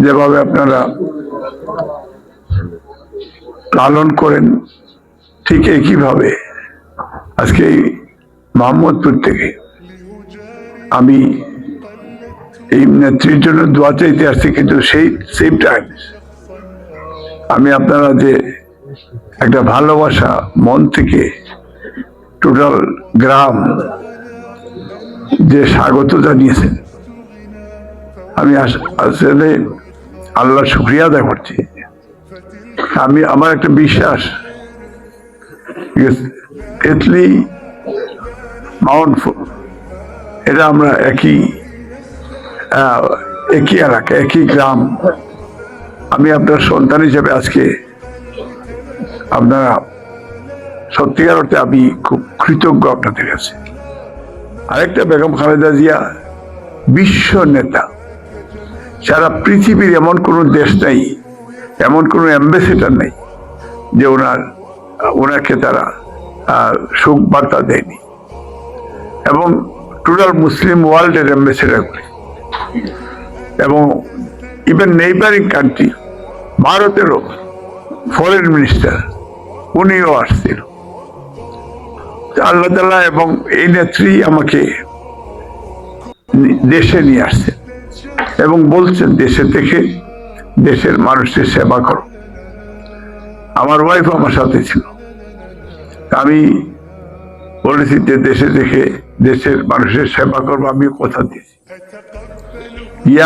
যেভাবে আপনারা লালন করেন, ঠিক একইভাবে আজকে মোহাম্মদপুর থেকে আমি এই নেত্রীর জন্য দোয়া চাইতে আসছি, কিন্তু সেই সেম টাইম আমি আপনারা যে একটা ভালোবাসা মন থেকে টোটাল গ্রাম যে স্বাগত জানিয়েছেন, আমি আসলে আল্লাহর শুকরিয়া আদায় করছি। আমার একটা বিশ্বাস, তেতলি মাউন্ট এটা আমরা একই এলাকা, একই গ্রাম। আমি আপনার সন্তান হিসেবে আজকে আপনারা সত্যিকার অর্থে আমি খুব কৃতজ্ঞ আপনাদের কাছে। আরেকটা বেগম খালেদা জিয়া বিশ্ব নেতা, সারা পৃথিবীর এমন কোনো দেশ নেই, এমন কোনো অ্যাম্বাসেডার নেই যে ওনাকে তারা শোক বার্তা দেয়নি, এবং টোটাল মুসলিম ওয়ার্ল্ডের অ্যাম্বাসেডার করি, এবং ইভেন নেইবারিং কান্ট্রি ভারতেরও ফরেন মিনিস্টার উনিও আসছিল। আল্লাহ তাআলা এবং এই নেত্রী আমাকে দেশে নিয়ে আসছেন এবং বলছেন দেশে থেকে দেশের মানুষের সেবা করো। আমার ওয়াইফ আমার সাথে ছিল, আমি বলেছি যে দেশে থেকে দেশের মানুষের সেবা করবো, আমি কথা দিয়েছি।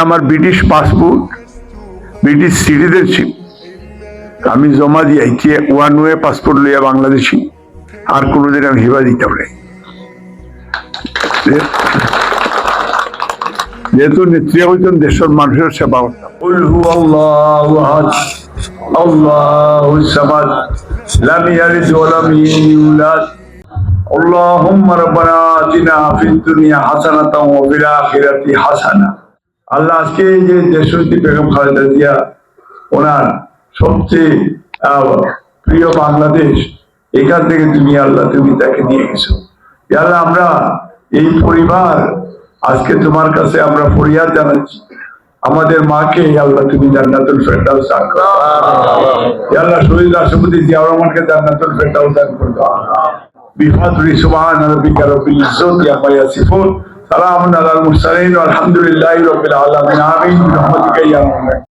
আমার ব্রিটিশ পাসপোর্ট ব্রিটিশ সিটিজেনশিপ আমি জমা দিয়েছি, ওয়ান ওয়ে পাসপোর্ট লইয়া বাংলাদেশি, আর কোনোদিন আমি হিবা দিতে পারি। যেহেতু নেত্রী হইতেন দেশের মানুষের সেবা করতাম। আল্লাহুম্মা রাব্বানা আতিনা ফিদ দুনিয়া হাসানাতাও ওয়া ফিল আখিরাতি হাসানা। আল্লাহ, আজকে যে দেশনেত্রী বেগম খালেদা জিয়া, ওনার সবচেয়ে প্রিয় বাংলাদেশ, এখান থেকে তুমি আল্লাহ তুমি তাকে নিয়ে গেছো। আল্লাহ, আমরা এই পরিবার আজকে তোমার কাছে আমরা ফরিয়াদ জানাচ্ছি, আমাদের মাকে আল্লাহ তুমি জান্নাতুল ফেরদাউস দান করো। আল্লাহ, শহীদ রাষ্ট্রপতি জিয়াউর রহমানকে জান্নাতুল ফেরদাউস দান করো। বিফাদুলি সুবহান রাব্বিকা রাব্বিল ইজ্জতি আম্মা ইয়াসিফুন, সালামুন আলাল মুরসালিন, আলহামদুলিল্লাহি রাব্বিল আলামিন। আমিন। বিরহমাতিকা ইয়া আরহামার রাহিমিন।